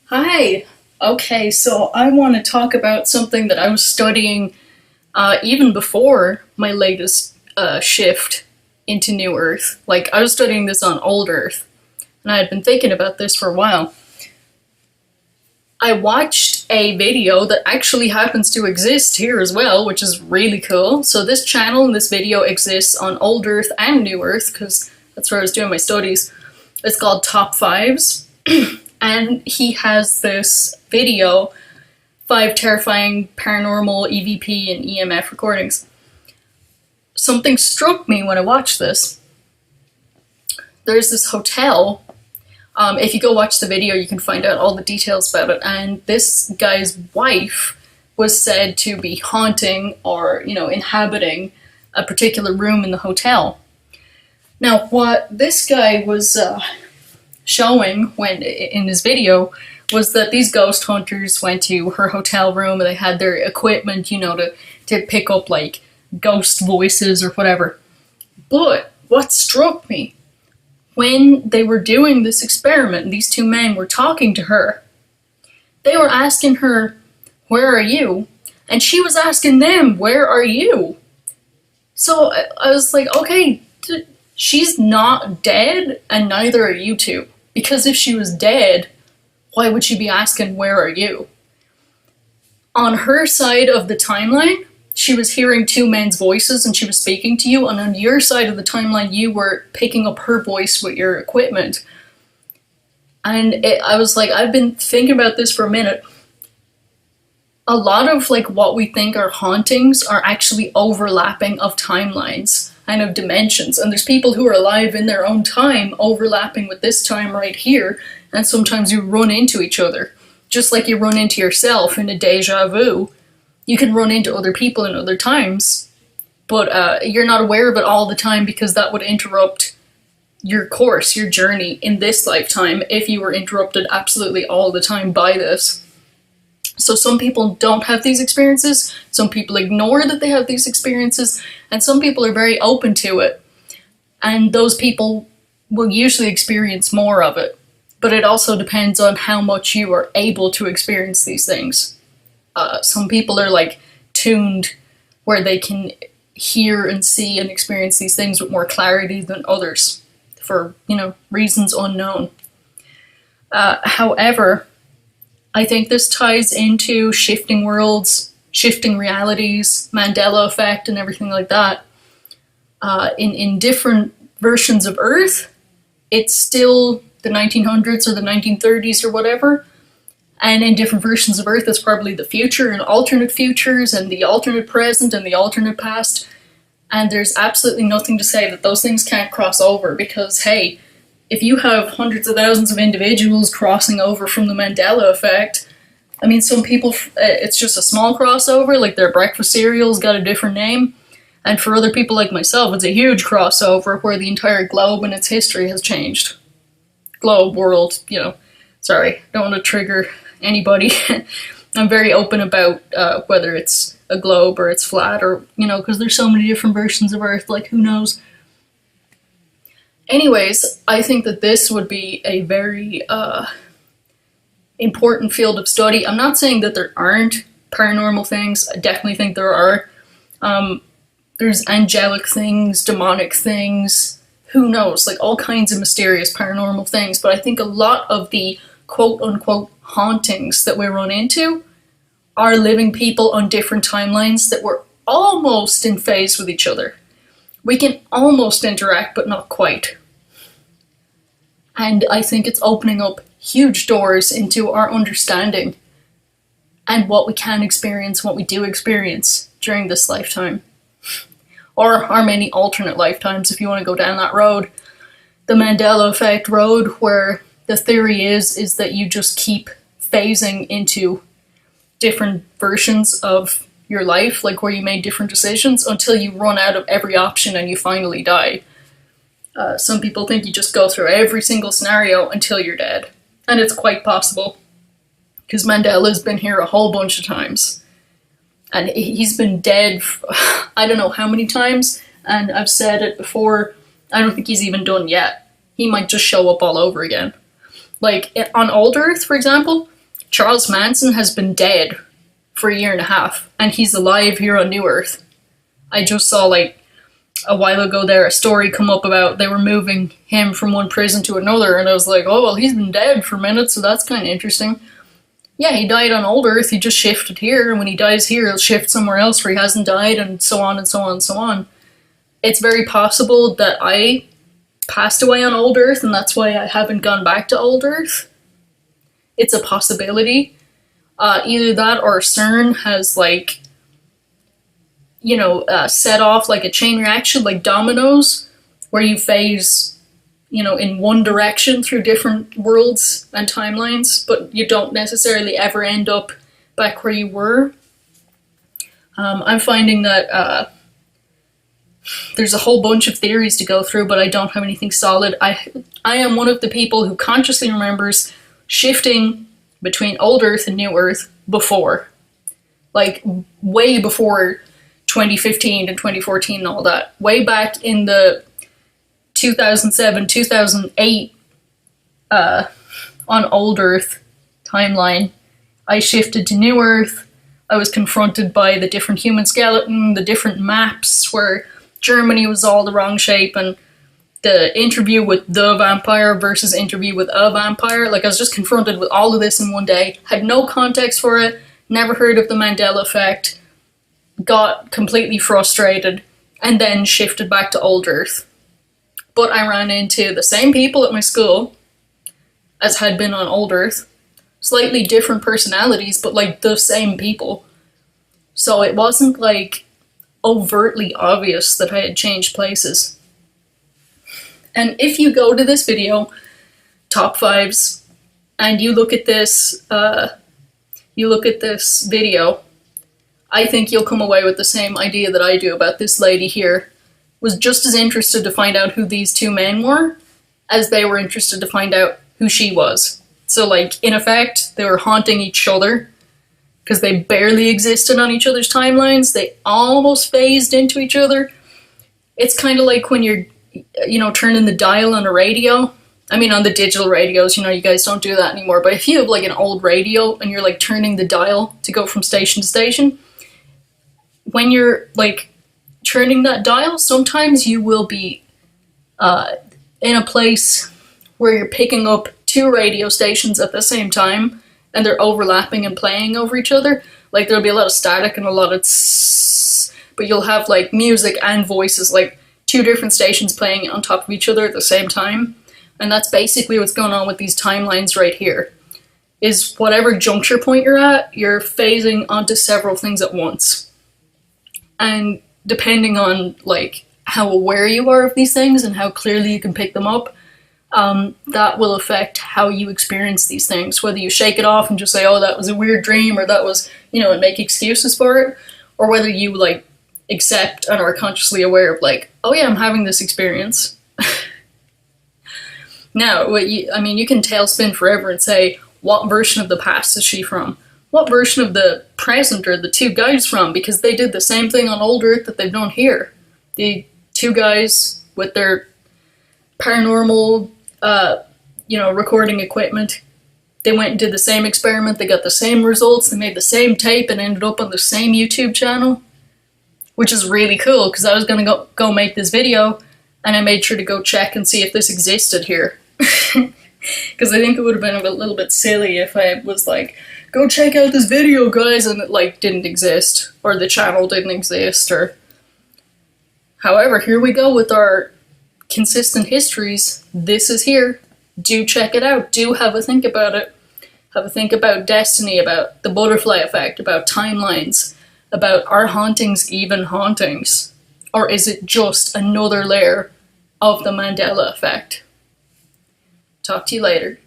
Hi. Okay, so I want to talk about something that I was studying even before my latest shift into New Earth. Like, I was studying this on Old Earth, and I had been thinking about this for a while. I watched a video that actually happens to exist here as well, which is really cool. So, this channel and this video exists on Old Earth and New Earth, because that's where I was doing my studies. It's called Top Fives. And he has this video, 5 terrifying paranormal EVP and EMF recordings. Something struck me when I watched this. There's this hotel. If you go watch the video, you can find out all the details about it. And this guy's wife was said to be haunting or, inhabiting a particular room in the hotel. Now, what this guy was showing when in his video was that these ghost hunters went to her hotel room and they had their equipment, to pick up like ghost voices or whatever. But what struck me when they were doing this experiment and these two men were talking to her, they were asking her, "Where are you?" And she was asking them, "Where are you?" So I was like, okay, she's not dead and neither are you two. Because if she was dead, why would she be asking, "Where are you?" On her side of the timeline, she was hearing two men's voices and she was speaking to you, and on your side of the timeline, you were picking up her voice with your equipment. And I was like, I've been thinking about this for a minute. A lot of like what we think are hauntings are actually overlapping of timelines and of dimensions, and there's people who are alive in their own time overlapping with this time right here, and sometimes you run into each other just like you run into yourself in a deja vu. You can run into other people in other times, but you're not aware of it all the time because that would interrupt your course, your journey in this lifetime if you were interrupted absolutely all the time by this. So some people don't have these experiences, some people ignore that they have these experiences, and some people are very open to it. And those people will usually experience more of it. But it also depends on how much you are able to experience these things. Some people are like tuned where they can hear and see and experience these things with more clarity than others for, reasons unknown. However, I think this ties into shifting worlds, shifting realities, Mandela effect, and everything like that. In different versions of Earth, it's still the 1900s or the 1930s or whatever. And in different versions of Earth, it's probably the future and alternate futures and the alternate present and the alternate past. And there's absolutely nothing to say that those things can't cross over because, hey, if you have hundreds of thousands of individuals crossing over from the Mandela effect, I mean, some people, it's just a small crossover, like their breakfast cereal's got a different name. And for other people like myself, it's a huge crossover where the entire globe and its history has changed. Globe, world, sorry, don't want to trigger anybody. I'm very open about whether it's a globe or it's flat or, because there's so many different versions of Earth, like who knows. Anyways, I think that this would be a very important field of study. I'm not saying that there aren't paranormal things. I definitely think there are. There's angelic things, demonic things, who knows, like all kinds of mysterious paranormal things. But I think a lot of the quote-unquote hauntings that we run into are living people on different timelines that were almost in phase with each other. We can almost interact, but not quite. And I think it's opening up huge doors into our understanding and what we can experience, what we do experience during this lifetime. Or our many alternate lifetimes, if you want to go down that road. The Mandela effect road, where the theory is that you just keep phasing into different versions of your life, like where you made different decisions until you run out of every option and you finally die. Some people think you just go through every single scenario until you're dead. And it's quite possible. Because Mandela's been here a whole bunch of times. And he's been dead, I don't know how many times. And I've said it before, I don't think he's even done yet. He might just show up all over again. Like, on Old Earth, for example, Charles Manson has been dead for a year and a half, and he's alive here on New Earth. I just saw, like, a while ago there, a story come up about they were moving him from one prison to another, and I was like, oh, well, he's been dead for a minute, so that's kind of interesting. Yeah, he died on old Earth, he just shifted here, and when he dies here, he'll shift somewhere else where he hasn't died, and so on and so on and so on. It's very possible that I passed away on old Earth, and that's why I haven't gone back to old Earth. It's a possibility. Either that or CERN has, like, set off like a chain reaction, like dominoes, where you phase, in one direction through different worlds and timelines, but you don't necessarily ever end up back where you were. I'm finding that there's a whole bunch of theories to go through, but I don't have anything solid. I am one of the people who consciously remembers shifting between old Earth and new Earth before. Like, way before 2015 and 2014 and all that. Way back in the 2007, 2008 on old Earth timeline, I shifted to new Earth. I was confronted by the different human skeleton, the different maps where Germany was all the wrong shape, and the interview with the vampire versus interview with a vampire. Like, I was just confronted with all of this in one day. Had no context for it, never heard of the Mandela effect, got completely frustrated, and then shifted back to old Earth. But I ran into the same people at my school as had been on old Earth. Slightly different personalities, but like the same people. So it wasn't like overtly obvious that I had changed places. And if you go to this video, top fives, and you look at this video, I think you'll come away with the same idea that I do about this lady here. Was just as interested to find out who these two men were as they were interested to find out who she was. So, like, in effect, they were haunting each other because they barely existed on each other's timelines. They almost phased into each other. It's kind of like when you're, turning the dial on a radio. I mean, on the digital radios, you guys don't do that anymore. But if you have, like, an old radio and you're, like, turning the dial to go from station to station, when you're, like, turning that dial, sometimes you will be in a place where you're picking up two radio stations at the same time, and they're overlapping and playing over each other. Like, there'll be a lot of static and a lot of tss, but you'll have, like, music and voices, like, two different stations playing on top of each other at the same time. And that's basically what's going on with these timelines right here. Is whatever juncture point you're at, you're phasing onto several things at once. And depending on, like, how aware you are of these things and how clearly you can pick them up, that will affect how you experience these things. Whether you shake it off and just say, oh, that was a weird dream, or that was, and make excuses for it, or whether you, like, accept and are consciously aware of, like, oh yeah, I'm having this experience. Now, you can tailspin forever and say, what version of the past is she from? What version of the present are the two guys from? Because they did the same thing on old Earth that they've done here. The two guys with their paranormal, recording equipment, they went and did the same experiment, they got the same results, they made the same tape and ended up on the same YouTube channel, which is really cool, because I was going to go make this video, and I made sure to go check and see if this existed here. Because I think it would have been a little bit silly if I was like, go check out this video, guys, and it, like, didn't exist, or the channel didn't exist, or... However, here we go with our consistent histories. This is here. Do check it out. Do have a think about it. Have a think about destiny, about the butterfly effect, about timelines, about are hauntings even hauntings? Or is it just another layer of the Mandela effect? Talk to you later.